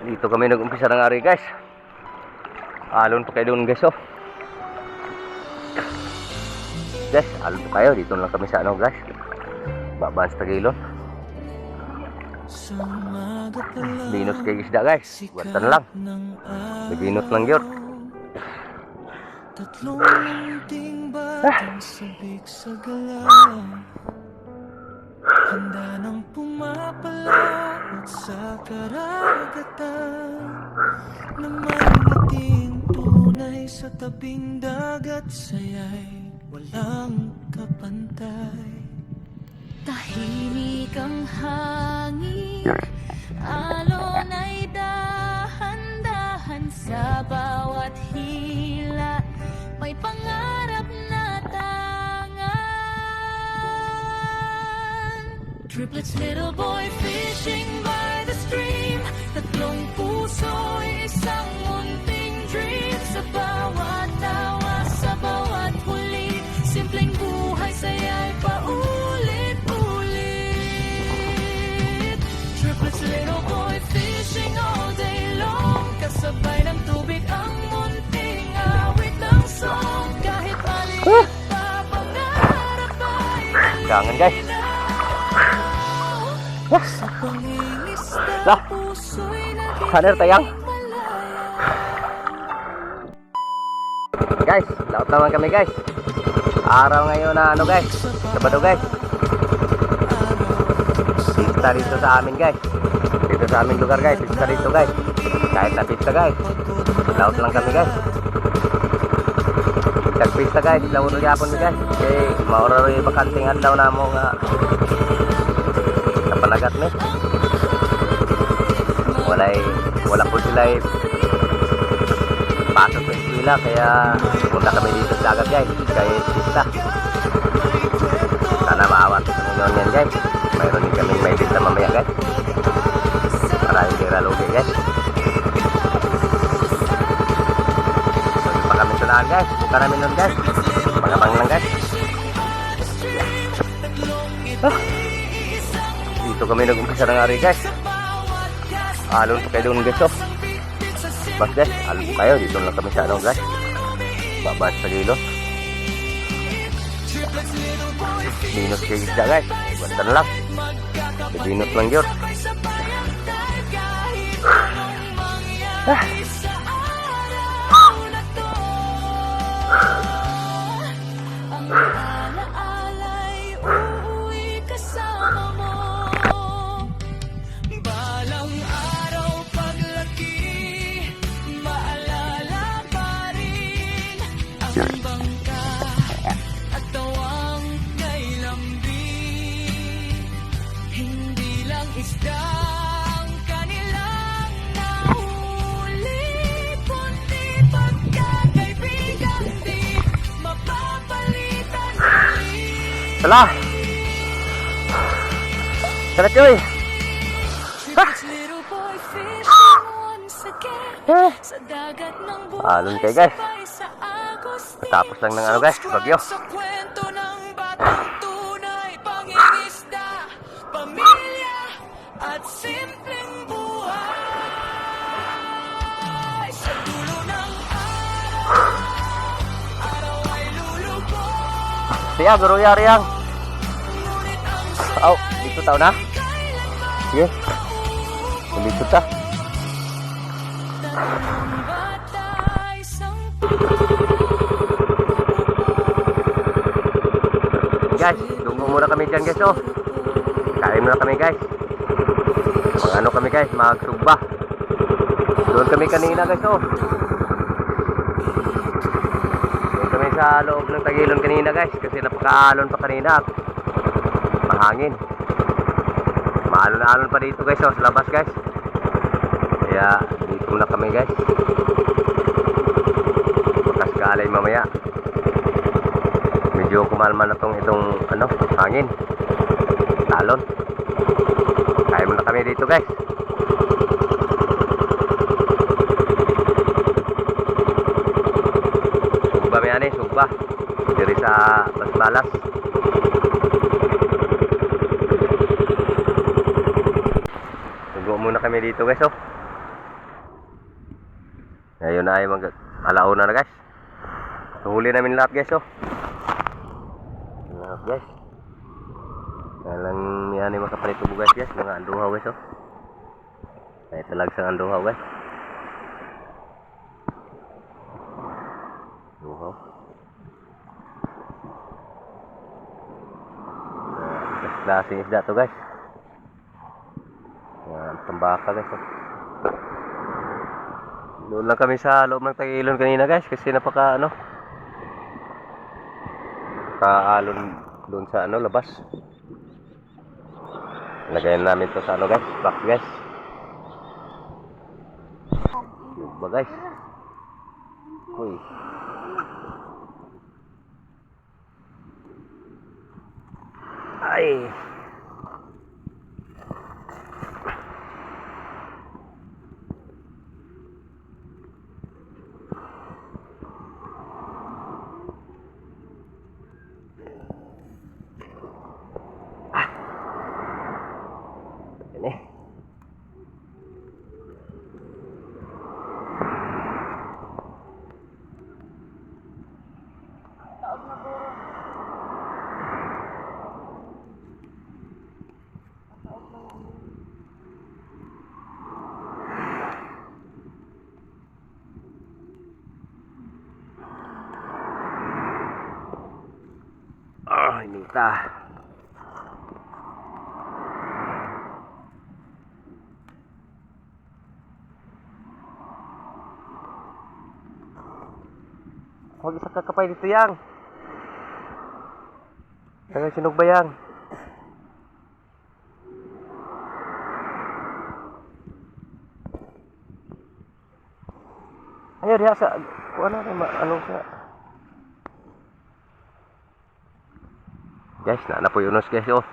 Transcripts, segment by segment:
Dito kami nag-umpisa ng ari guys. Alon pa kayo doon guys oh. Guys, alon pa kayo. Dito lang kami sa ano guys. Babaan sa Tagilon. Minus kayo isda guys. Buwatan lang. Naginot lang yun. Tatlong munting batang sabik sa galaw, handa nang pumapalawat sa karagatan, namangiting tunay sa tabing dagat, saya'y walang kapantay. Tahimik ang hangin, alon ay dahan-dahan sa bawat hila. May pangarap na tangan. Triplets, little boy fishing by the stream. Tatlong puso, isang munting dream. Sa bawat tawa, sa bawat huli, simpleng buhay, saya'y paulit-ulit. Triplets, little boy fishing all day long. Kasabay ng tubig ang munting awit ng song. Kahit maliit pa pangarap ay Kangen guys. sa pangingisda, Lah. puso'y Haner tayang. Guys, laot naman kami guys. Araw ngayon na ano guys, Sabado guys. Pista dito sa amin guys. Dito sa aming lugar guys, pista dito guys. Kahit na pista guys, laot lang kami guys. Pista guys, laot na yapon mi guys. Okay, maurari bakanting adlaw na mo nga sa panagat ni. Wala po sila pasok sa eskwela, kaya punta kami dito sa dagat guys, kahit pista. Sana maawat ngayon yan guys. Mayroon din kami may pista mamaya guys, para hindi ralugi guys. Pwede pa kami sunaan guys, buka namin nun guys, pagabang lang guys. Dito kami nag-umpisa ng ari guys. Alon pa kayo doon guys oh. Bas guys, alon po kayo. Dito lang kami sa ano guys, babaan sa Tagilon. Minus kayo isda guys. Buwatan lang. Naginot lang yun. Ang alaala'y uuwi kasama mo. Balang araw paglaki, maalala pa rin ang bangka at tawang kay lambing. Hindi lang isda ang kanilang nahuli, kundi pagkakaibigan di mapapalitan ulit. Salah. Salah cuy. Little boy fishing once again sa dagat ng buhay. Alon kayo guys. Sabay sa agos ni Tapos lang ng ano guys, bagyo. Sa kwento ng batang tunay, pangingisda, pamilya at simpleng buhay. Sa dulo ng araw ay lulubog, Siya, guru yari yang. ngunit ang Oh, dito tao na. Sige. Dito ta. batay sang Guys, tunggu muna kami dyan guys oh. Kain muna kami guys. Ano kami guys, magsugba. Doon kami kanina guys oh. Doon kami sa loob ng Tagilon kanina guys, kasi napaka-alon pa kanina at mahangin. Maalon-alon pa dito guys oh, sa labas guys. Kaya dito muna kami guys. Magkaskalay mamaya. Medyo kumalma na itong ano, hangin. Talon. Kaya muna kami dito guys. Sugba may ani, sugba. Diri sa Basbalas. Tugo muna kami dito guys oh. Ngayon ay mag alauna na guys. Huli namin lahat guys oh. Lahat guys. Kaya lang yan ay makapalitubo guys guys. Mga anduhaw guys oh. Kaya talag sa anduhaw guys. Anduhaw. Klaseng isda to guys. Yan, tambaka guys oh. Doon lang kami sa loob ng Tagilon kanina guys kasi napaka ano kaalon doon sa ano labas. Lagayan namin to sa ano guys, back guys. Ba guys. Uy. Ay. Ini. Ini tah. Huwag isa kakapay dito yang. Tagal sinog ba yang? Ayo diha sa ano ano sa. Guys, na po yung unos guys oh.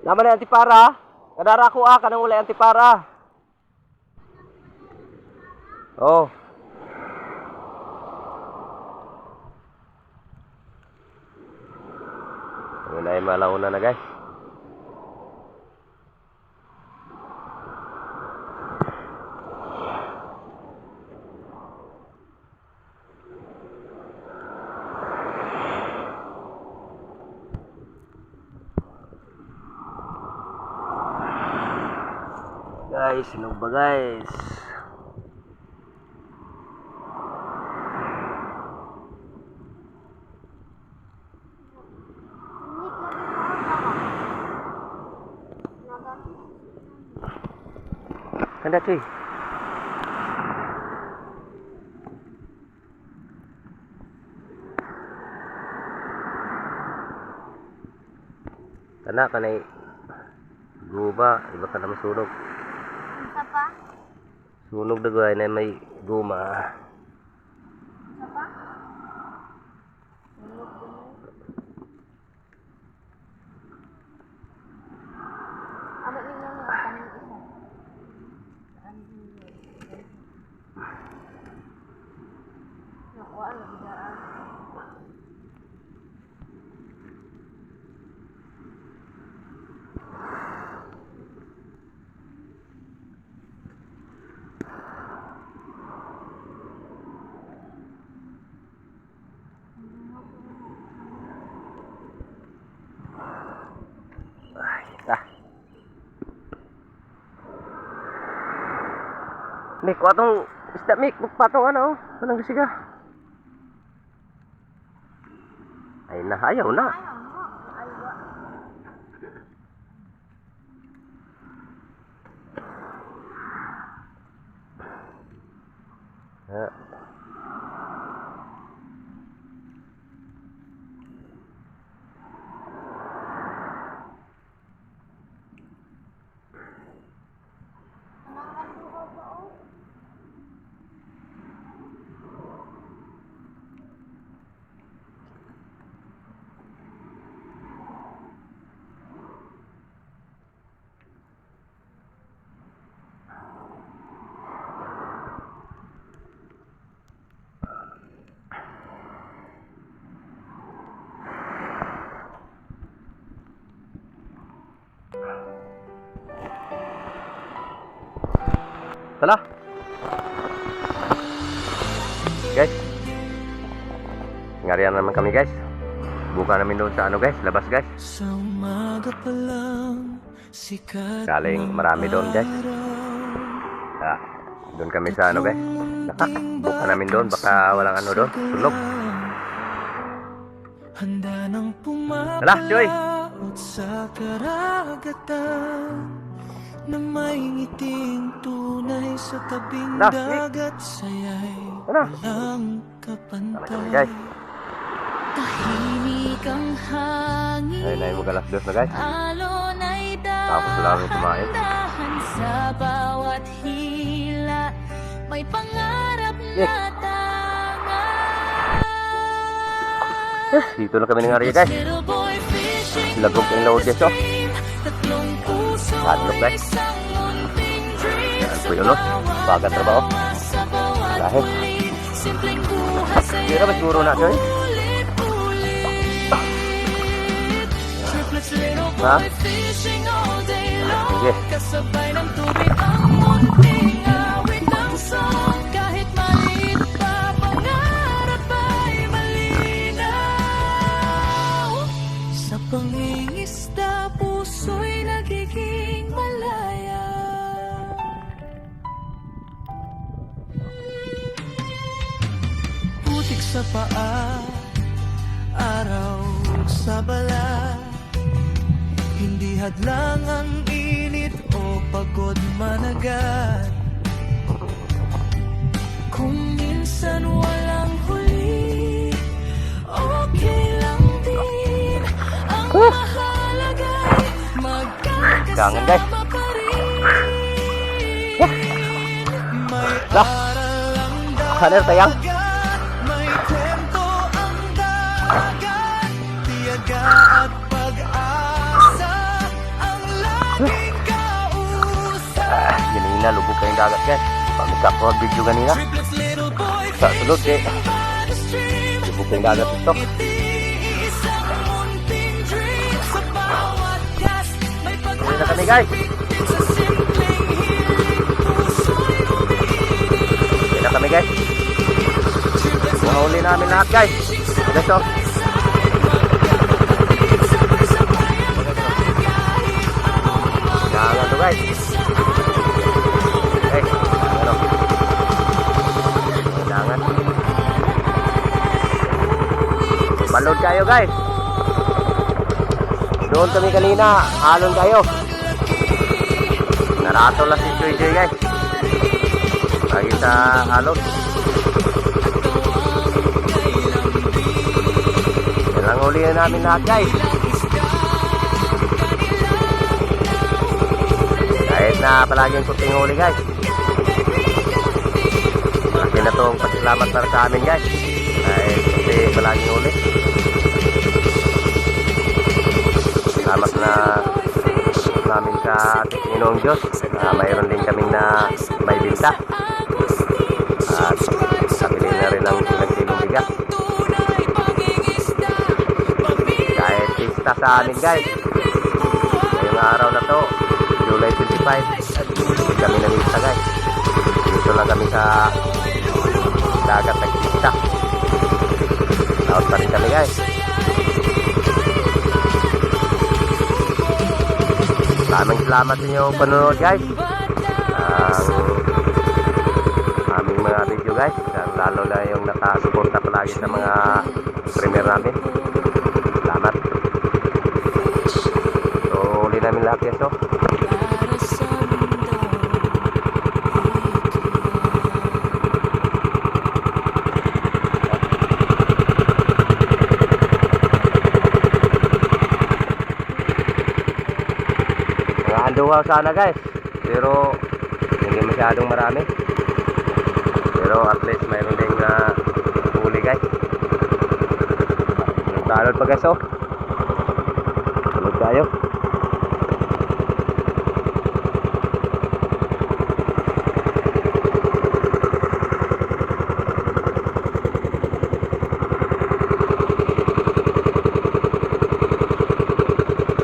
Naman na antipara. Kadara ko kanang wala antipara. Oh. Ngayon ay malauna na guys. Guys, sinog ba guys? Kanda cuy. Kana kanay guba, iba ka na masunog. Isa pa? Sunog na gawin na may guma. Isa pa? Sunog din. Amo ninyo nga kanang isa. Saan ninyo? Nakuha ang bidaan. Mik, watong isda Mik, patong ano, manang gasiga. Ay na, ayaw na. Ayaw mo. Aywa. Ha. Anangan buhaw ba o? Tala. Guys. Ngarian naman kami guys. Buka namin doon sa ano guys, labas guys. Sa umaga pa lang, sikat Galing marami doon guys. Doon kami sa ano guys. Buka namin doon, baka walang ano doon, sunog. handa nang Tala, Joy. pumapalaot sa karagatan na may ngiting tunay sa tabing Tala, dagat sayay Tala. walang Tala kami kapantay. guys. Tahimik ang hangin, Ayun na yung magalas-dos na guys. alon ay Tapos wala rin kumain. dahan sa bawat hila. May pangarap Yes. na tanga. Dito na kami ng area guys. Little boy fishing Lagog yung load guys oh. tatlong puso Hadlok, ay guys. isang munting dream. Yan, Sa kuya, no? bawat Bagat trabaho. tawa, sa bawat Lahi. ulit, simpleng buhay sa'yo. Hindi na ba siguro na Joy? Triplets, little Ha? boy fishing all day long. Sige. Kasabay ng tubig ang munting awit ng song. Kahit maliit pa, pangarap ay malinaw. Sa pangingisda, puso'y nagiging malaya. Putik sa paa, araw sa balat. Hindi hadlang ang init o pagod managat. Kung minsan walang huli, okay lang din. Ang mahalaga'y Kangen, guys. magkakasama pa rin. May Lah. aral ang Kaner tayang. may kwento ang dagat. Tiyaga at pag-asa ang laging kausap. Ganina, lubog kayong dagat guys. Pag-upload video ganina. Triplets, little boy, Sa sulod eh. by the stream. Lubog kayong dagat ito. Isang munting dream sa bawat gas. May Uwi na kami guys. sa simpleng hiling puso'y umiinig. Uwi na kami guys. Mahuli namin lahat guys. Guys oh. Jangan tuh guys. Ano? Jangan. Balod kayo guys. Doon kami kanina. Alon kayo. Narato lang si JJ guys. Lagi sa alon. Yan lang huli na namin lahat guys. Kahit na palaging kunting huli guys. Malaki na itong pasalamat para sa amin guys. Kahit kunti palaging huli. Salamat na namin sa ating Panginoong Diyos. Mayroon din kaming na may binta. At sabili na rin ang ilang kilong bigas. Kahit pista sa amin guys. Ngayong araw na to, July 25, hindi kami namista guys. Dito lang kami sa dagat nagpista. Laot pa rin kami guys. Salamat sa inyong panonood guys. Ang aming mga video guys. Lalo na yung nakasuporta palagi sa mga streamer namin. Salamat. So, uli namin lahat yan so. Mga anduhaw sana guys. Pero hindi masyadong marami. Pero at least mayroon ding huli guys. Nagbalod pa guys oh. Tulog tayo.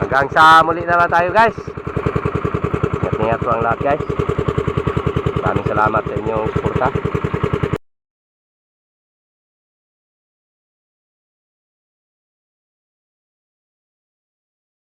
Hanggang sa muli na lang tayo guys. Ingat-ingat po ang lahat guys. Maraming salamat sa inyong suporta.